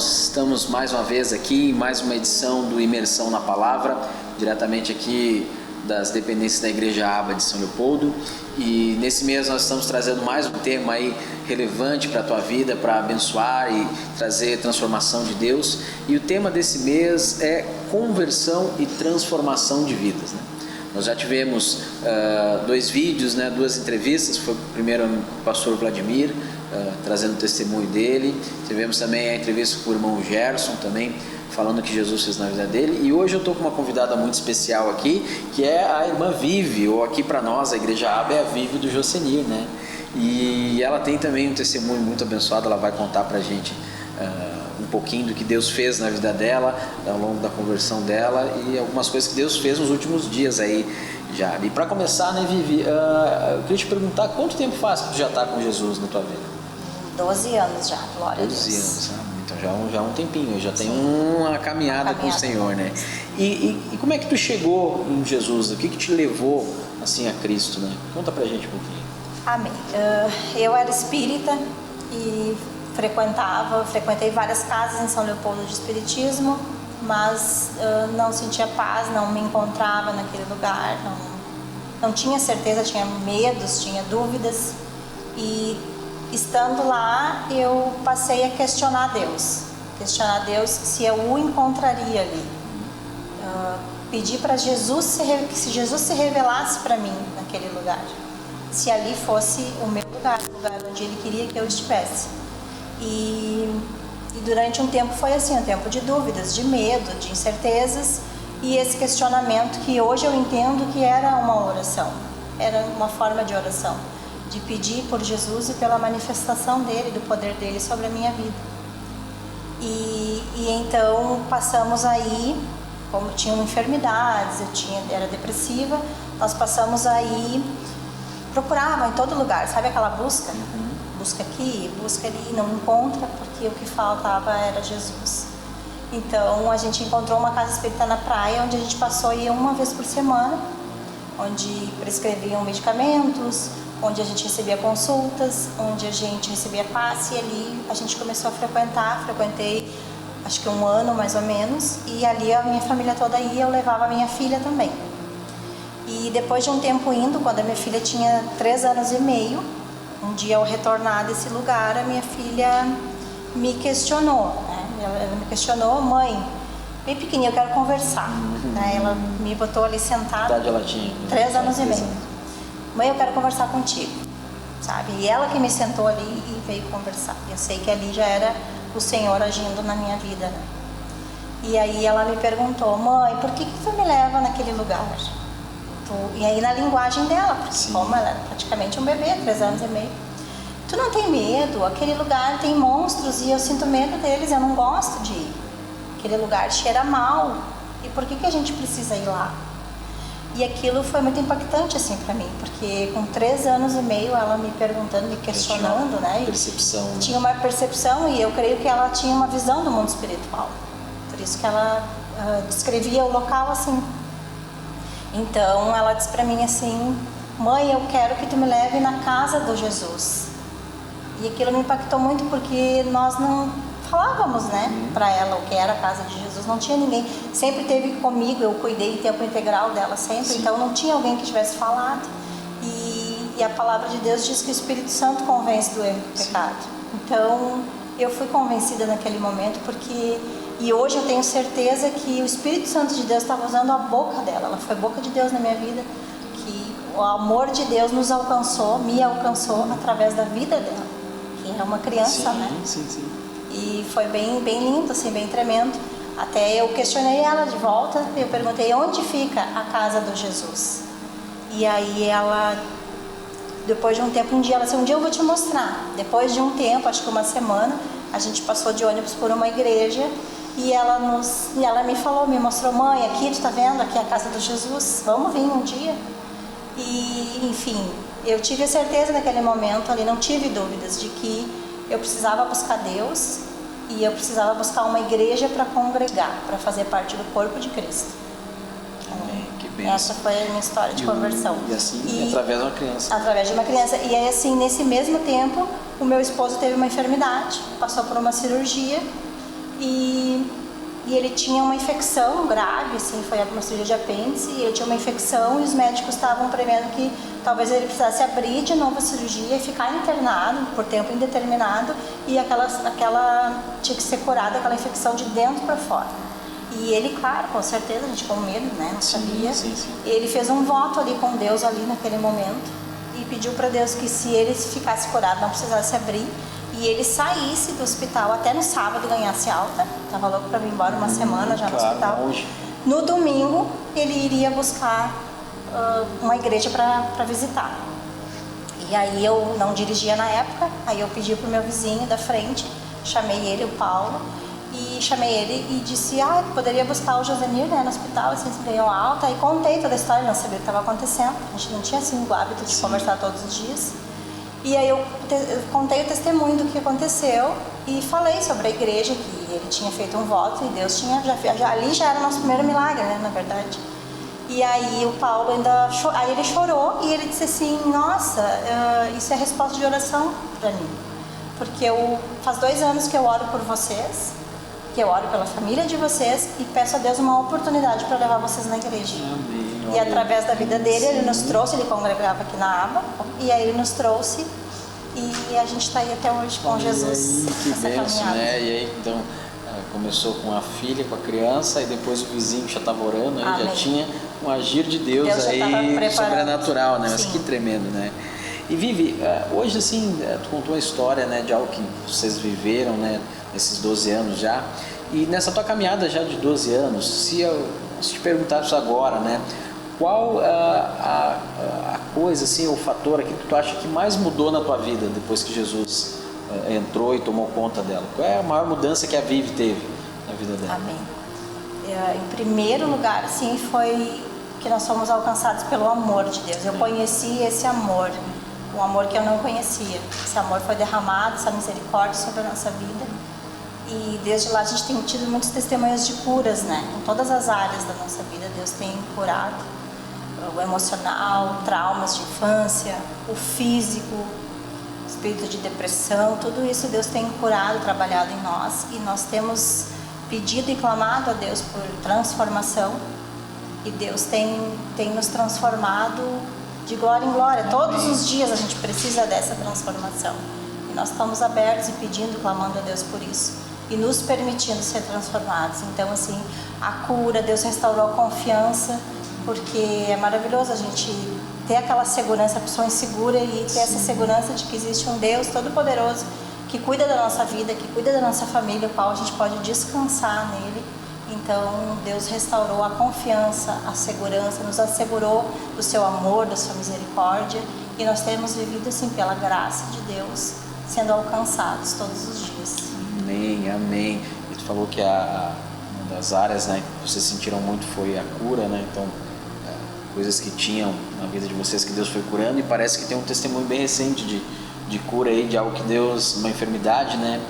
irmãos, estamos mais uma vez aqui em mais uma edição do Imersão na Palavra, diretamente aqui das dependências da Igreja Aba de São Leopoldo. E nesse mês nós estamos trazendo mais um tema aí relevante para a tua vida, para abençoar e trazer transformação de Deus. E o tema desse mês é conversão e transformação de vidas, né? Nós já tivemos 2 vídeos, né, 2 entrevistas. Foi primeiro o pastor Vladimir, trazendo o testemunho dele. Tivemos também a entrevista com o irmão Gerson, também falando o que Jesus fez na vida dele. E hoje eu estou com uma convidada muito especial aqui, que é a irmã Vivi, ou aqui para nós, a Igreja Aba é a Vivi do Jocenir, né? E ela tem também um testemunho muito abençoado. Ela vai contar para a gente um pouquinho do que Deus fez na vida dela, ao longo da conversão dela, e algumas coisas que Deus fez nos últimos dias aí já. E para começar, né, Vivi, eu queria te perguntar, quanto tempo faz que tu já está com Jesus na tua vida? 12 anos já, glória a Deus. 12 anos, então já é um tempinho, já tem uma caminhada com o Senhor, né? E como é que tu chegou em Jesus? O que te levou assim a Cristo, né? Conta pra gente um pouquinho. Amém. Eu era espírita e frequentei várias casas em São Leopoldo de espiritismo, mas não sentia paz, não me encontrava naquele lugar, não tinha certeza, tinha medos, tinha dúvidas. E estando lá, eu passei a questionar Deus se eu o encontraria ali. Pedi para Jesus que se Jesus se revelasse para mim naquele lugar, se ali fosse o meu lugar, o lugar onde Ele queria que eu estivesse. E durante um tempo foi assim, um tempo de dúvidas, de medo, de incertezas, e esse questionamento que hoje eu entendo que era uma oração, era uma forma de oração, de pedir por Jesus e pela manifestação dele, do poder dele sobre a minha vida. E então passamos aí, como tinham enfermidades, era depressiva, nós passamos aí, procurava em todo lugar, sabe aquela busca? Busca aqui, busca ali, não encontra, porque o que faltava era Jesus. Então a gente encontrou uma casa espírita na praia, onde a gente passou aí uma vez por semana, onde prescreviam medicamentos, onde a gente recebia consultas, onde a gente recebia passe, e ali a gente começou a frequentei acho que 1 ano mais ou menos, e ali a minha família toda ia, eu levava a minha filha também. E depois de um tempo indo, quando a minha filha tinha 3 anos e meio, um dia ao retornar desse lugar, a minha filha me questionou, né? Ela me questionou: mãe, bem pequenininha, eu quero conversar. Né? Ela me botou ali sentada, Idade ela tinha 3 anos e meio. Mãe, eu quero conversar contigo, sabe? E ela que me sentou ali e veio conversar. Eu sei que ali já era o Senhor agindo na minha vida, né? E aí ela me perguntou: mãe, por que tu me leva naquele lugar? E aí na linguagem dela, porque como ela era praticamente um bebê, 3 anos e meio. Tu não tem medo? Aquele lugar tem monstros e eu sinto medo deles, eu não gosto de ir. Aquele lugar cheira mal. E por que a gente precisa ir lá? E aquilo foi muito impactante assim para mim, porque com 3 anos e meio ela me perguntando, me questionando, né? Percepção. Tinha uma percepção, e eu creio que ela tinha uma visão do mundo espiritual. Por isso que ela descrevia o local assim. Então ela disse para mim assim: mãe, eu quero que tu me leve na casa do Jesus. E aquilo me impactou muito, porque nós não falávamos, né, para ela o que era a casa de Jesus. Não tinha ninguém, sempre teve comigo, eu cuidei em tempo integral dela sempre. Então não tinha alguém que tivesse falado. E a palavra de Deus diz que o Espírito Santo convence do erro e do pecado. Então eu fui convencida naquele momento, e hoje eu tenho certeza que o Espírito Santo de Deus estava usando a boca dela. Ela foi boca de Deus na minha vida, que o amor de Deus nos alcançou, me alcançou através da vida dela, que é uma criança, né? Sim. E foi bem lindo, assim, bem tremendo. Até eu questionei ela de volta, eu perguntei: onde fica a casa do Jesus? E aí ela, depois de um tempo, um dia ela disse: um dia eu vou te mostrar. Depois de um tempo, acho que 1 semana, a gente passou de ônibus por uma igreja, e ela me falou, me mostrou: mãe, aqui, tu tá vendo? Aqui é a casa do Jesus, vamos vir um dia. E enfim, eu tive a certeza naquele momento ali, não tive dúvidas de que eu precisava buscar Deus, e eu precisava buscar uma igreja para congregar, para fazer parte do corpo de Cristo. Amém. Que bênção. Essa foi a minha história de conversão. E assim, através de uma criança. Através de uma criança. E aí assim, nesse mesmo tempo, o meu esposo teve uma enfermidade, passou por uma cirurgia, e ele tinha uma infecção grave, assim, foi uma cirurgia de apêndice, e ele tinha uma infecção e os médicos estavam prevendo que talvez ele precisasse abrir de novo a cirurgia e ficar internado por tempo indeterminado, e aquela tinha que ser curada, aquela infecção de dentro para fora. E ele, claro, com certeza, a gente com medo, né, não sabia. Sim. Ele fez um voto ali com Deus ali naquele momento e pediu para Deus que se ele ficasse curado, não precisasse abrir, e ele saísse do hospital até no sábado, ganhasse alta. Tava louco para vir embora uma semana já no hospital. Longe. No domingo ele iria buscar uma igreja para visitar. E aí eu não dirigia na época, aí eu pedi pro meu vizinho da frente, chamei ele, o Paulo, e chamei ele e disse, poderia buscar o Josenir, né, no hospital, assim, ganhou alta, e contei toda a história, não sabia o que estava acontecendo, a gente não tinha assim o hábito de conversar todos os dias. E aí eu contei o testemunho do que aconteceu e falei sobre a igreja, que ele tinha feito um voto e Deus tinha, ali já era o nosso primeiro milagre, né, na verdade. E aí o Paulo aí ele chorou e ele disse assim, nossa, isso é resposta de oração para mim. Porque faz 2 anos que eu oro por vocês, que eu oro pela família de vocês e peço a Deus uma oportunidade para levar vocês na igreja. Amém. E através da vida dele, ele nos trouxe, ele congregava aqui na Aba, e aí ele nos trouxe e a gente está aí até hoje com Jesus. Que bênção, né? E aí então começou com a filha, com a criança, e depois o vizinho já estava orando, aí já tinha um agir de Deus aí sobrenatural, né? Mas que tremendo, né? E Vivi, hoje assim, tu contou a história, né, de algo que vocês viveram, né, nesses 12 anos já, e nessa tua caminhada já de 12 anos, se te perguntasse agora, né, qual a coisa, assim, o fator aqui que tu acha que mais mudou na tua vida depois que Jesus entrou e tomou conta dela? Qual é a maior mudança que a Vivi teve na vida dela? Amém. Em primeiro lugar, assim, foi que nós fomos alcançados pelo amor de Deus. Eu conheci esse amor, um amor que eu não conhecia. Esse amor foi derramado, essa misericórdia sobre a nossa vida. E desde lá a gente tem tido muitos testemunhos de curas, né? Em todas as áreas da nossa vida, Deus tem curado. O emocional, traumas de infância, o físico, espírito de depressão, tudo isso Deus tem curado, trabalhado em nós. E nós temos pedido e clamado a Deus por transformação. E Deus tem nos transformado de glória em glória. Todos os dias a gente precisa dessa transformação. E nós estamos abertos e pedindo, clamando a Deus por isso. E nos permitindo ser transformados. Então, assim, a cura, Deus restaurou a confiança, porque é maravilhoso a gente ter aquela segurança, a pessoa insegura, e ter essa segurança de que existe um Deus Todo-Poderoso que cuida da nossa vida, que cuida da nossa família, o qual a gente pode descansar nele. Então, Deus restaurou a confiança, a segurança, nos assegurou do seu amor, da sua misericórdia, e nós temos vivido assim pela graça de Deus, sendo alcançados todos os dias. Amém, amém. E tu falou que uma das áreas, né, que vocês sentiram muito foi a cura, né? Então, coisas que tinham na vida de vocês que Deus foi curando, e parece que tem um testemunho bem recente de cura aí, de algo que Deus, uma enfermidade, né?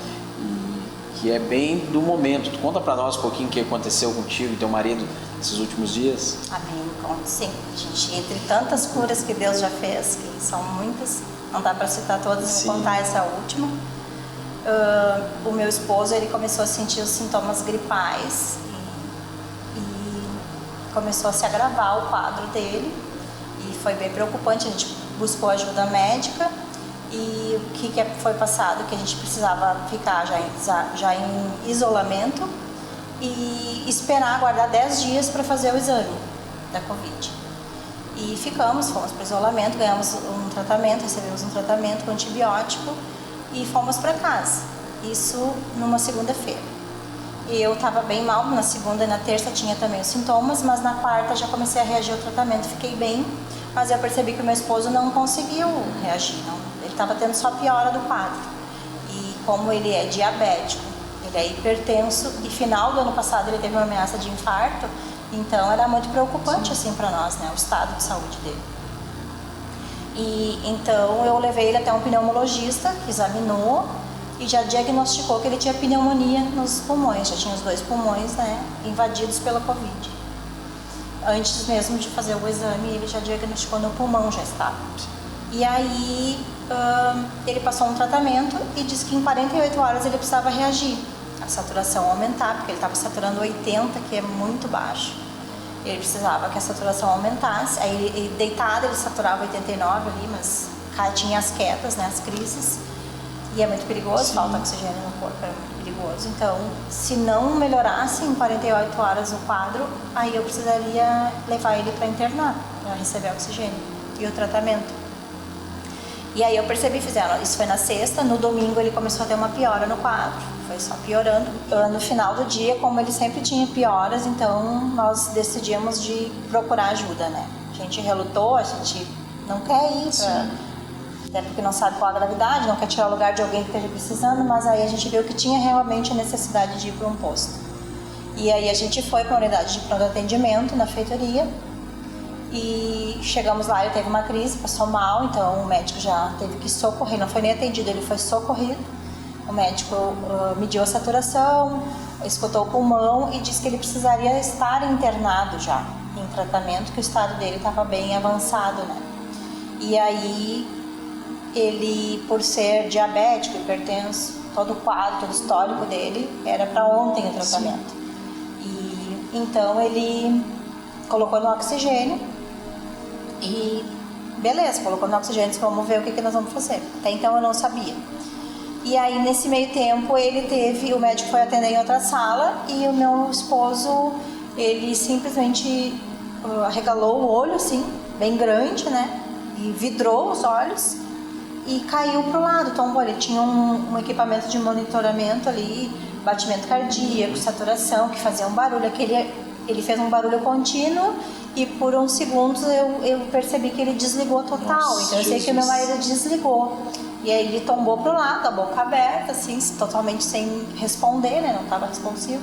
Que é bem do momento. Tu conta pra nós um pouquinho o que aconteceu contigo e teu marido nesses últimos dias? Amém, conto sim. Gente, entre tantas curas que Deus já fez, que são muitas, não dá para citar todas, vou contar essa última. O meu esposo, ele começou a sentir os sintomas gripais e começou a se agravar o quadro dele, e foi bem preocupante. A gente buscou ajuda médica. E o que foi passado? Que a gente precisava ficar já em isolamento e esperar, aguardar 10 dias para fazer o exame da Covid. E fomos para o isolamento, ganhamos um tratamento, recebemos um tratamento com antibiótico e fomos para casa. Isso numa segunda-feira. E eu estava bem mal, na segunda e na terça tinha também os sintomas, mas na quarta já comecei a reagir ao tratamento, fiquei bem, mas eu percebi que o meu esposo não conseguiu reagir, ele estava tendo só piora do quadro. E como ele é diabético, ele é hipertenso, e final do ano passado ele teve uma ameaça de infarto, então era muito preocupante assim para nós, né, o estado de saúde dele. E então eu levei ele até um pneumologista que examinou e já diagnosticou que ele tinha pneumonia nos pulmões, já tinha os 2 pulmões, né, invadidos pela Covid. Antes mesmo de fazer o exame, ele já diagnosticou no pulmão, já estava. E aí ele passou um tratamento e disse que em 48 horas ele precisava reagir. saturação aumentar, porque ele estava saturando 80, que é muito baixo. Ele precisava que a saturação aumentasse. Aí ele deitado ele saturava 89 ali, mas tinha as quedas, né, as crises. E é muito perigoso, Sim. falta oxigênio no corpo, é muito perigoso. Então, se não melhorasse em 48 horas o quadro, aí eu precisaria levar ele para internar, para receber oxigênio e o tratamento. E aí eu percebi, fizeram, isso foi na sexta, no domingo ele começou a ter uma piora no quadro, foi só piorando. No final do dia, como ele sempre tinha pioras, então nós decidimos de procurar ajuda, né? A gente relutou, a gente não quer ir para... Até porque não sabe qual a gravidade, não quer tirar o lugar de alguém que esteja precisando, mas aí a gente viu que tinha realmente a necessidade de ir para um posto. E aí a gente foi para a unidade de pronto atendimento na feitoria e chegamos lá, ele teve uma crise, passou mal, então o médico já teve que socorrer, não foi nem atendido, ele foi socorrido. O médico mediu a saturação, escutou o pulmão e disse que ele precisaria estar internado já em tratamento, que o estado dele estava bem avançado, né? E aí ele, por ser diabético, hipertenso, todo o quadro, todo o histórico dele era para ontem o tratamento. E então ele colocou no oxigênio e beleza, colocou no oxigênio, disse, vamos ver o que nós vamos fazer. Até então eu não sabia. E aí nesse meio tempo o médico foi atender em outra sala e o meu esposo, ele simplesmente arregalou o olho assim, bem grande, né? E vidrou os olhos e caiu pro lado, tombou. Ele tinha um equipamento de monitoramento ali, batimento cardíaco, saturação, que fazia um barulho. Ele fez um barulho contínuo e por uns segundos eu percebi que ele desligou total. Nossa, então eu sei que meu marido desligou. E aí ele tombou pro lado, a boca aberta, assim, totalmente sem responder, né? Não estava responsivo.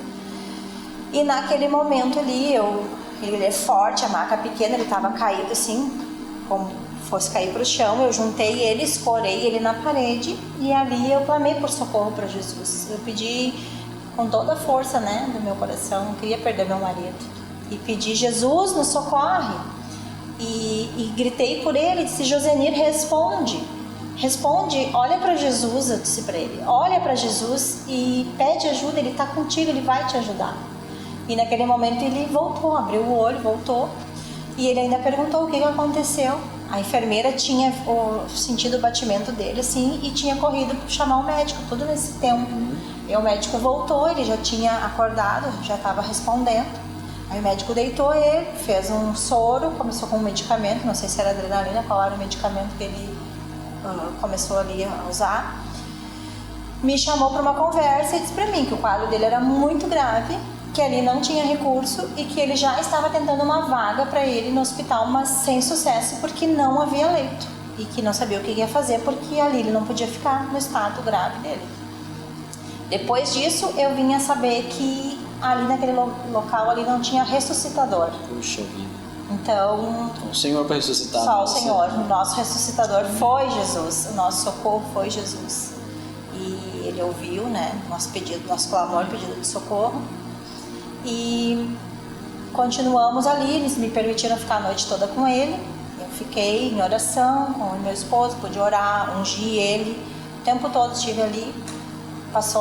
E naquele momento ali, ele é forte, a maca pequena, ele estava caído assim, como fosse cair para o chão. Eu juntei ele, escorei ele na parede e ali eu clamei por socorro para Jesus. Eu pedi com toda a força, né, do meu coração, não queria perder meu marido. E pedi, Jesus, nos socorre. E gritei por ele, disse, Josenir, responde, olha para Jesus, eu disse para ele, olha para Jesus e pede ajuda, ele está contigo, ele vai te ajudar. E naquele momento ele voltou, abriu o olho, voltou. E ele ainda perguntou o que aconteceu. A enfermeira tinha sentido o batimento dele, assim, e tinha corrido para chamar o médico, tudo nesse tempo. E o médico voltou, ele já tinha acordado, já estava respondendo. Aí o médico deitou ele, fez um soro, começou com um medicamento, não sei se era adrenalina, qual era o medicamento que ele começou ali a usar. Me chamou para uma conversa e disse para mim que o quadro dele era muito grave, que ali não tinha recurso e que ele já estava tentando uma vaga para ele no hospital, mas sem sucesso porque não havia leito e que não sabia o que ia fazer porque ali ele não podia ficar no estado grave dele. Depois disso eu vim a saber que ali naquele local ali não tinha ressuscitador. Puxa vida. Então o Senhor para ressuscitar. Só o Senhor, o nosso ressuscitador foi Jesus, o nosso socorro foi Jesus. E ele ouviu, né, nosso pedido, nosso clamor, pedido de socorro. E continuamos ali, eles me permitiram ficar a noite toda com ele. Eu fiquei em oração com o meu esposo, pude orar, ungir ele. O tempo todo estive ali.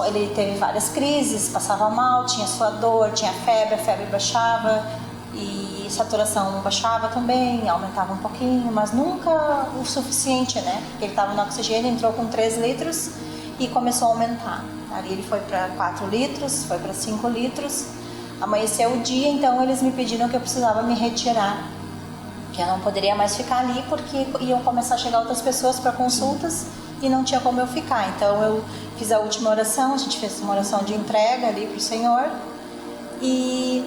Ele teve várias crises, passava mal, tinha suador, tinha febre, a febre baixava e saturação baixava também, aumentava um pouquinho, mas nunca o suficiente, né? Porque ele estava no oxigênio, entrou com 3 litros e começou a aumentar. Ali ele foi para 4 litros, foi para 5 litros. Amanheceu o dia, então eles me pediram que eu precisava me retirar, que eu não poderia mais ficar ali porque iam começar a chegar outras pessoas para consultas e não tinha como eu ficar. Então eu fiz a última oração, a gente fez uma oração de entrega ali para o Senhor e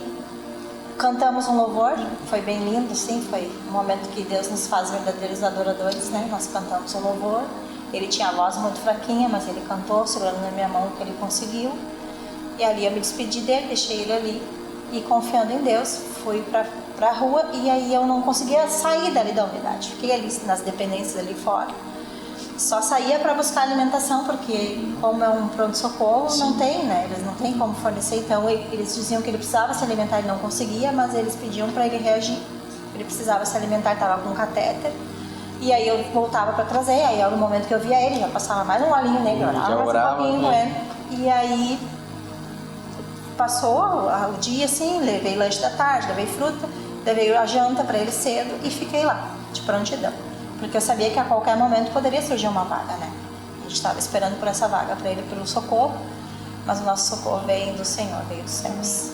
cantamos um louvor, foi bem lindo, sim, foi um momento que Deus nos faz verdadeiros adoradores, né? Nós cantamos um louvor, ele tinha a voz muito fraquinha, mas ele cantou, segurando na minha mão o que ele conseguiu. E ali eu me despedi dele, deixei ele ali e confiando em Deus, fui para a rua e aí eu não conseguia sair dali da unidade. Fiquei ali nas dependências ali fora. Só saía para buscar alimentação porque como é um pronto-socorro, não tem, né? Eles não têm como fornecer, então eles diziam que ele precisava se alimentar, ele não conseguia, mas eles pediam para ele reagir. Ele precisava se alimentar, estava com catéter. E aí eu voltava para trazer, aí no momento que eu via ele, já passava mais um olhinho nele, orava mais um pouquinho com ele. E aí passou o dia assim, levei lanche da tarde, levei fruta, levei a janta para ele cedo e fiquei lá, de prontidão. Porque eu sabia que a qualquer momento poderia surgir uma vaga, né? A gente estava esperando por essa vaga para ele, pelo socorro, mas o nosso socorro veio do Senhor, veio dos céus.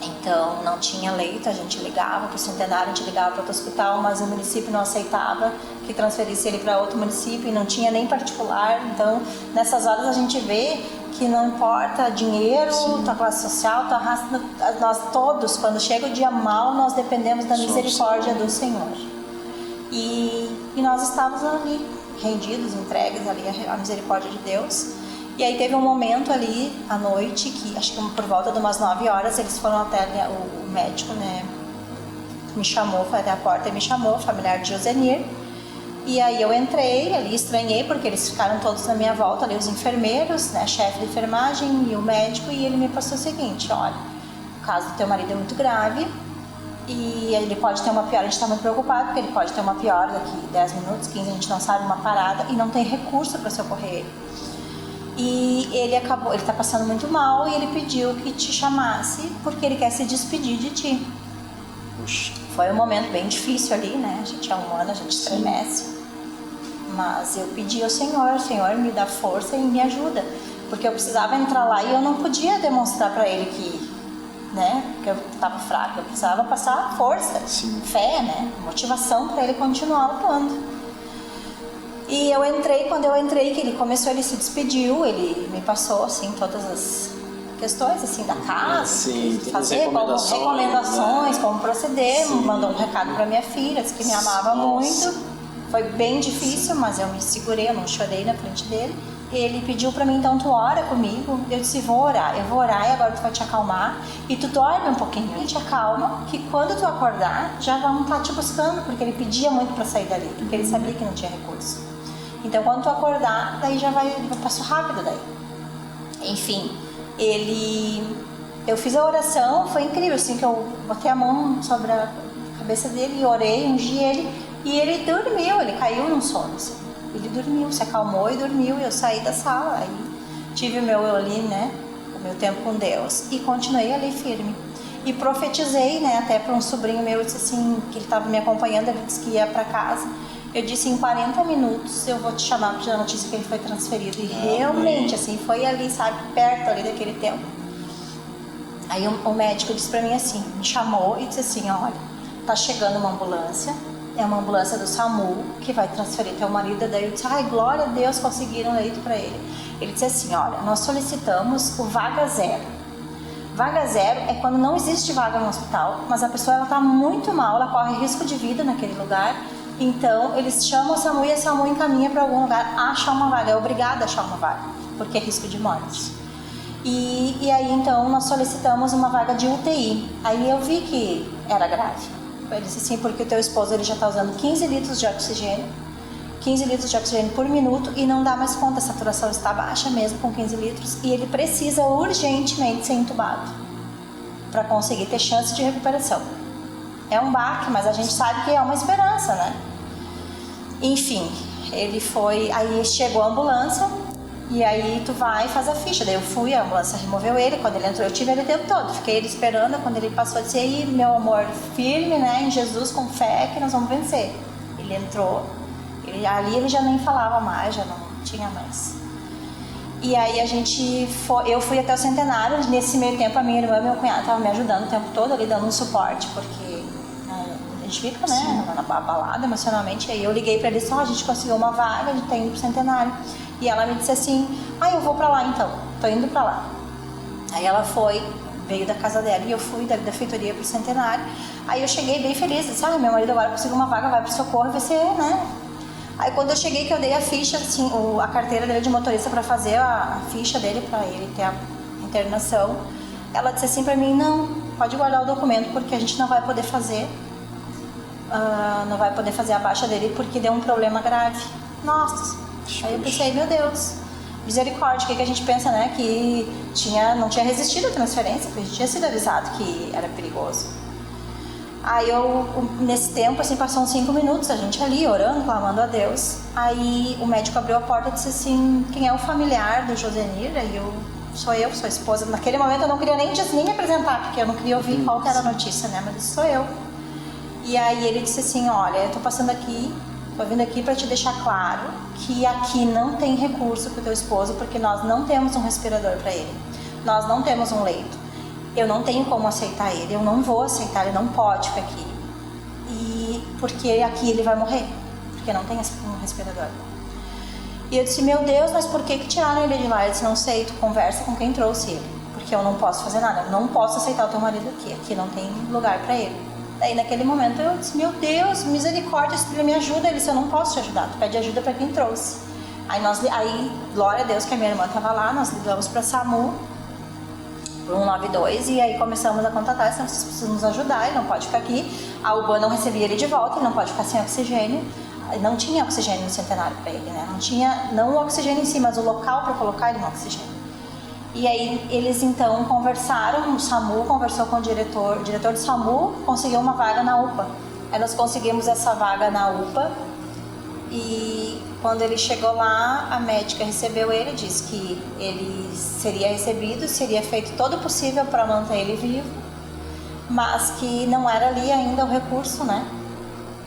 Então não tinha leito, a gente ligava para o Centenário, a gente ligava para outro hospital, mas o município não aceitava que transferisse ele para outro município e não tinha nem particular. Então nessas horas a gente vê que não importa dinheiro, tua classe social, tua raça, nós todos, quando chega o dia mau, nós dependemos da misericórdia do Senhor. E nós estávamos ali, rendidos, entregues ali à misericórdia de Deus. E aí teve um momento ali à noite, que acho que por volta de umas 9 horas, eles foram até o médico, né, me chamou, foi até a porta e me chamou, familiar de Josenir. E aí eu entrei ali, estranhei, porque eles ficaram todos na minha volta ali, os enfermeiros, né, chefe de enfermagem e o médico, e ele me passou o seguinte: olha, o caso do teu marido é muito grave e ele pode ter uma piora, a gente está muito preocupado, porque ele pode ter uma piora daqui 10 minutos, 15, a gente não sabe, uma parada, e não tem recurso para socorrer ele. E ele está passando muito mal e ele pediu que te chamasse porque ele quer se despedir de ti. Puxa. Foi um momento bem difícil ali, né? A gente é humano, a gente estremece. Mas eu pedi ao Senhor, Senhor, me dá força e me ajuda. Porque eu precisava entrar lá e eu não podia demonstrar para ele que, né, que eu estava fraca. Eu precisava passar força, Sim. Fé, né? Motivação para ele continuar lutando. E eu entrei, quando eu entrei, que ele começou, ele se despediu, ele me passou, assim, todas as questões, assim, da casa, sim, fazer, recomendações, né? Como proceder, Sim. Mandou um recado para minha filha, disse que me amava muito. Foi bem difícil, mas eu me segurei, eu não chorei na frente dele. Ele pediu para mim, então, tu ora comigo? Eu disse, vou orar, eu vou orar e agora tu vai te acalmar e tu dorme um pouquinho. Ele te acalma, que quando tu acordar, já vão estar te buscando, porque ele pedia muito para sair dali, porque ele sabia que não tinha recurso. Então quando tu acordar, daí já vai passo rápido daí. Enfim, eu fiz a oração, foi incrível, assim, que eu botei a mão sobre a cabeça dele e orei, ungi ele, e ele dormiu, ele caiu num sono, assim. Ele dormiu, se acalmou e dormiu, e eu saí da sala, aí tive o meu ali, né, o meu tempo com Deus, e continuei ali firme. E profetizei, né, até para um sobrinho meu, disse assim, que ele estava me acompanhando, ele disse que ia para casa. Eu disse, em 40 minutos eu vou te chamar para te dar a notícia que ele foi transferido. E realmente, assim, foi ali, sabe, perto ali daquele tempo. Aí o médico disse para mim assim, me chamou e disse assim, olha, tá chegando uma ambulância, é uma ambulância do SAMU que vai transferir teu marido. Daí eu disse, ai, glória a Deus, conseguiram leito para ele. Ele disse assim, olha, nós solicitamos o vaga zero. Vaga zero é quando não existe vaga no hospital, mas a pessoa está muito mal, ela corre risco de vida naquele lugar. Então, eles chamam o SAMU e a SAMU encaminha para algum lugar, acha uma vaga, é obrigada a achar uma vaga, porque é risco de morte. E aí, então, nós solicitamos uma vaga de UTI. Aí eu vi que era grave. Ele disse assim, porque o teu esposo ele já está usando 15 litros de oxigênio, 15 litros de oxigênio por minuto e não dá mais conta, a saturação está baixa mesmo com 15 litros e ele precisa urgentemente ser entubado para conseguir ter chance de recuperação. É um baque, mas a gente sabe que é uma esperança, né? Enfim, ele foi, aí chegou a ambulância e aí tu vai e faz a ficha. Daí eu fui, a ambulância removeu ele, quando ele entrou eu tive ele o tempo todo, fiquei ele esperando, quando ele passou eu disse, aí meu amor, firme, né, em Jesus, com fé que nós vamos vencer. Ele entrou, ali ele já nem falava mais, já não tinha mais. E aí eu fui até o Centenário, nesse meio tempo a minha irmã e meu cunhado estavam me ajudando o tempo todo ali, dando um suporte, porque a gente fica, né, abalada emocionalmente. Aí eu liguei pra eles, a gente conseguiu uma vaga, a gente tá indo pro Centenário. E ela me disse assim, eu vou pra lá então, tô indo pra lá. Aí ela foi, veio da casa dela e eu fui da feitoria pro Centenário. Aí eu cheguei bem feliz, disse, meu marido agora conseguiu uma vaga, vai pro socorro, vai ser, né. Aí quando eu cheguei, que eu dei a ficha, assim, a carteira dele de motorista pra fazer a ficha dele, pra ele ter a internação, ela disse assim pra mim, não, pode guardar o documento porque a gente não vai poder fazer a baixa dele porque deu um problema grave. Nossa, aí eu pensei, meu Deus, misericórdia, o que a gente pensa, né, que não tinha resistido à transferência, porque a gente tinha sido avisado que era perigoso. Aí nesse tempo, assim, passou uns 5 minutos, a gente ali orando, clamando a Deus. Aí o médico abriu a porta e disse assim, quem é o familiar do Josenir? Aí eu sou eu, sou a esposa. Naquele momento eu não queria nem me apresentar, porque eu não queria ouvir qual que era a notícia, né? Mas disse, sou eu. E aí ele disse assim, olha, eu tô passando aqui, tô vindo aqui para te deixar claro que aqui não tem recurso pro teu esposo, porque nós não temos um respirador para ele. Nós não temos um leito. Eu não tenho como aceitar ele, eu não vou aceitar, ele não pode ficar aqui. E porque aqui ele vai morrer, porque não tem um respirador. E eu disse, meu Deus, mas por que tiraram ele de lá? Ele disse, não sei, tu conversa com quem trouxe ele, porque eu não posso fazer nada, eu não posso aceitar o teu marido aqui não tem lugar para ele. Daí naquele momento eu disse, meu Deus, misericórdia, Espírito, me ajuda. Ele disse, eu não posso te ajudar, tu pede ajuda para quem trouxe. Aí, glória a Deus que a minha irmã estava lá, nós ligamos para SAMU, para 192, e aí começamos a contatar, vocês precisam nos ajudar, ele não pode ficar aqui. A UBAN não recebia ele de volta, ele não pode ficar sem oxigênio. Não tinha oxigênio no Centenário para ele, né? Não tinha, não o oxigênio em si, mas o local para colocar ele no oxigênio. E aí eles então conversaram, o SAMU conversou com o diretor do SAMU conseguiu uma vaga na UPA. Aí nós conseguimos essa vaga na UPA e quando ele chegou lá, a médica recebeu ele, disse que ele seria recebido, seria feito todo o possível para manter ele vivo, mas que não era ali ainda o recurso, né?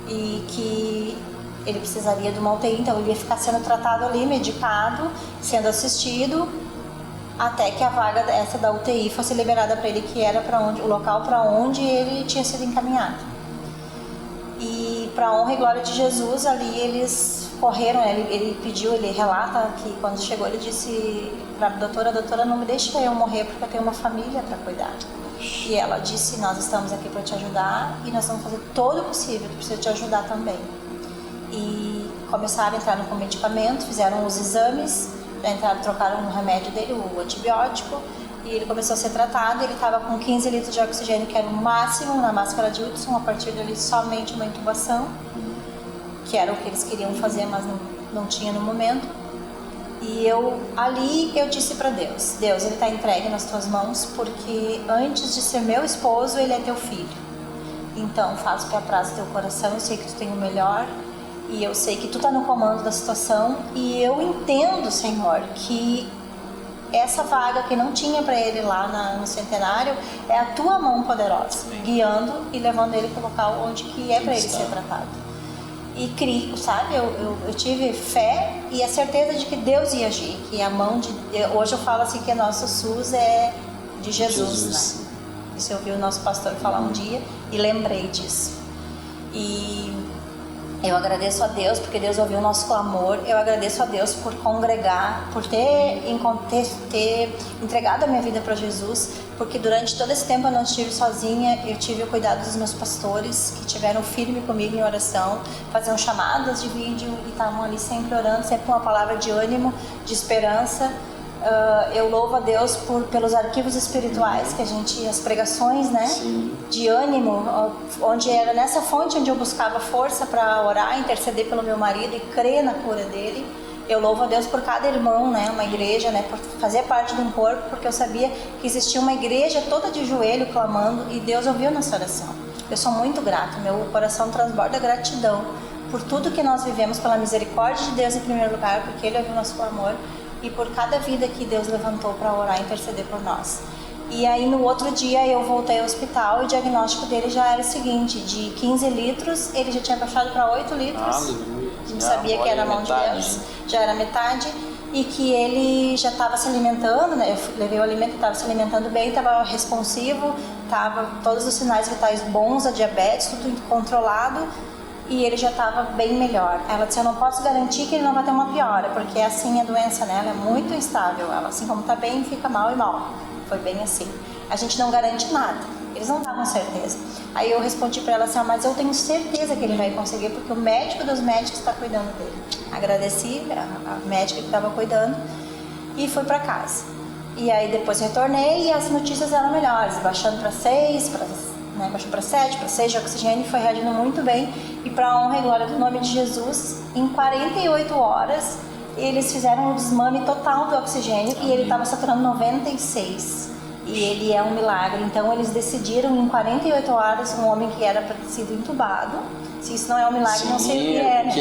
E que ele precisaria de uma UTI, então ele ia ficar sendo tratado ali, medicado, sendo assistido, até que a vaga essa da UTI fosse liberada para ele, que era o local para onde ele tinha sido encaminhado. E para honra e glória de Jesus, ali eles correram, ele pediu, ele relata que quando chegou ele disse para a doutora, não me deixe eu morrer porque eu tenho uma família para cuidar. E ela disse, nós estamos aqui para te ajudar e nós vamos fazer todo o possível, eu preciso te ajudar também. E começaram a entrar com medicamento, fizeram os exames, trocaram o remédio dele, o antibiótico, e ele começou a ser tratado. Ele estava com 15 litros de oxigênio, que era o máximo na máscara de Hudson, a partir dali somente uma intubação, que era o que eles queriam fazer, mas não tinha no momento. E eu disse para Deus, ele está entregue nas tuas mãos, porque antes de ser meu esposo, ele é teu filho. Então faz o que apraz o teu coração, eu sei que tu tem o melhor, e eu sei que tu está no comando da situação, e eu entendo, Senhor, que essa vaga que não tinha para ele lá no Centenário é a tua mão poderosa, guiando e levando ele para o local onde que é para ele ser tratado. E criei, sabe, eu tive fé e a certeza de que Deus ia agir, que a mão de Deus, hoje eu falo assim que nosso SUS é de Jesus. Né? Isso eu ouvi o nosso pastor falar um dia e lembrei disso. E eu agradeço a Deus porque Deus ouviu o nosso clamor. Eu agradeço a Deus por congregar, por ter entregado a minha vida para Jesus, porque durante todo esse tempo eu não estive sozinha. Eu tive o cuidado dos meus pastores, que tiveram firme comigo em oração, faziam chamadas de vídeo e estavam ali sempre orando, sempre com uma palavra de ânimo, de esperança. Eu louvo a Deus pelos arquivos espirituais que as pregações, né? Sim. De ânimo, onde era nessa fonte onde eu buscava força para orar, interceder pelo meu marido e crer na cura dele. Eu louvo a Deus por cada irmão, né? Uma igreja, né? Por fazer parte de um corpo, porque eu sabia que existia uma igreja toda de joelho clamando e Deus ouviu nossa oração. Eu sou muito grata, meu coração transborda gratidão por tudo que nós vivemos, pela misericórdia de Deus em primeiro lugar, porque Ele ouviu nosso clamor, e por cada vida que Deus levantou para orar e interceder por nós. E aí no outro dia eu voltei ao hospital e o diagnóstico dele já era o seguinte, de 15 litros, ele já tinha baixado para 8 litros. Aleluia. A gente sabia que era a mão de Deus, já era metade, e que ele já estava se alimentando, né? Eu levei o alimento, estava se alimentando bem, estava responsivo, estava todos os sinais vitais bons, a diabetes, tudo controlado, e ele já estava bem melhor. Ela disse, eu não posso garantir que ele não vai ter uma piora, porque é assim a doença, né? Ela é muito instável, ela assim como está bem, fica mal e mal. Foi bem assim. A gente não garante nada, eles não davam certeza. Aí eu respondi para ela assim, mas eu tenho certeza que ele vai conseguir, porque o médico dos médicos está cuidando dele. Agradeci a médica que estava cuidando e fui para casa. E aí depois retornei e as notícias eram melhores, baixando para 6, baixou para 7, para 6 de oxigênio, foi reagindo muito bem. E para a honra e glória do nome de Jesus, em 48 horas, eles fizeram um desmame total do oxigênio. Amém. E ele estava saturando 96. E ele é um milagre. Então eles decidiram em 48 horas, um homem que era para ter sido entubado. Se isso não é um milagre, sim, não sei o que é, né?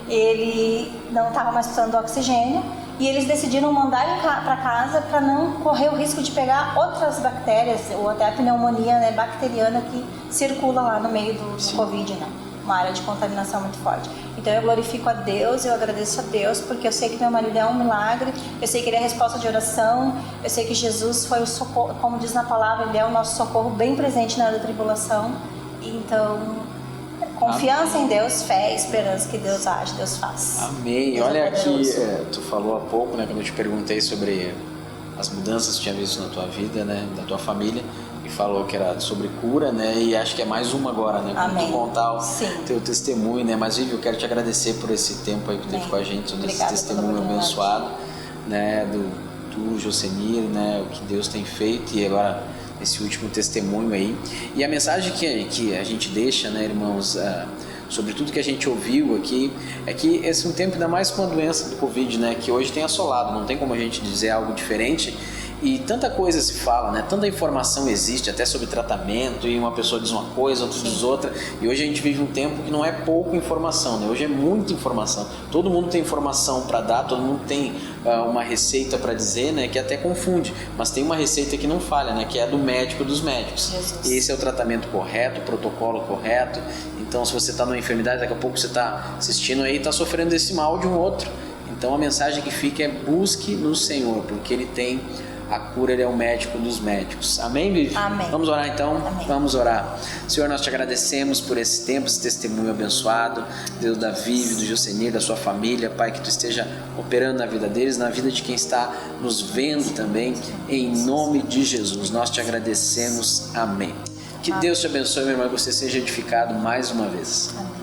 ele não estava mais precisando do oxigênio e eles decidiram mandar ele para casa para não correr o risco de pegar outras bactérias ou até a pneumonia, né, bacteriana que circula lá no meio do Covid, né? Uma área de contaminação muito forte. Então eu glorifico a Deus, eu agradeço a Deus, porque eu sei que meu marido é um milagre, eu sei que ele é a resposta de oração, eu sei que Jesus foi o socorro, como diz na palavra, ele é o nosso socorro bem presente na hora da tribulação. Então, confiança em Deus, fé e esperança que Deus age, Deus faz. Amém. Deus Olha é aqui, poderoso. tu falou há pouco, né, quando eu te perguntei sobre as mudanças que tinha visto na tua vida, né, da tua família, e falou que era sobre cura, né, e acho que é mais uma agora, né, quando tu contar o teu testemunho, né, mas Vivi, eu quero te agradecer por esse tempo aí que tu teve com a gente, todo esse testemunho abençoado, né, do Josenir, né, o que Deus tem feito e agora esse último testemunho aí. E a mensagem que a gente deixa, né, irmãos, sobre tudo que a gente ouviu aqui, é que esse é um tempo ainda mais com a doença do Covid, né, que hoje tem assolado, não tem como a gente dizer algo diferente. E tanta coisa se fala, né? Tanta informação existe, até sobre tratamento, e uma pessoa diz uma coisa, outra diz outra. E hoje a gente vive um tempo que não é pouca informação, né? Hoje é muita informação. Todo mundo tem informação para dar, todo mundo tem uma receita para dizer, né? Que até confunde. Mas tem uma receita que não falha, né? Que é a do médico dos médicos. Jesus. Esse é o tratamento correto, o protocolo correto. Então, se você está numa enfermidade, daqui a pouco você está assistindo aí e está sofrendo desse mal de um outro. Então, a mensagem que fica é: busque no Senhor, porque Ele tem a cura, Ele é o médico dos médicos. Amém, Vivi? Amém. Vamos orar então? Amém. Vamos orar. Senhor, nós te agradecemos por esse tempo, esse testemunho abençoado. Deus da Vivi, do Josenir, da sua família. Pai, que Tu esteja operando na vida deles, na vida de quem está nos vendo também. Em nome de Jesus, nós te agradecemos. Amém. Que Deus te abençoe, meu irmão, que você seja edificado mais uma vez. Amém.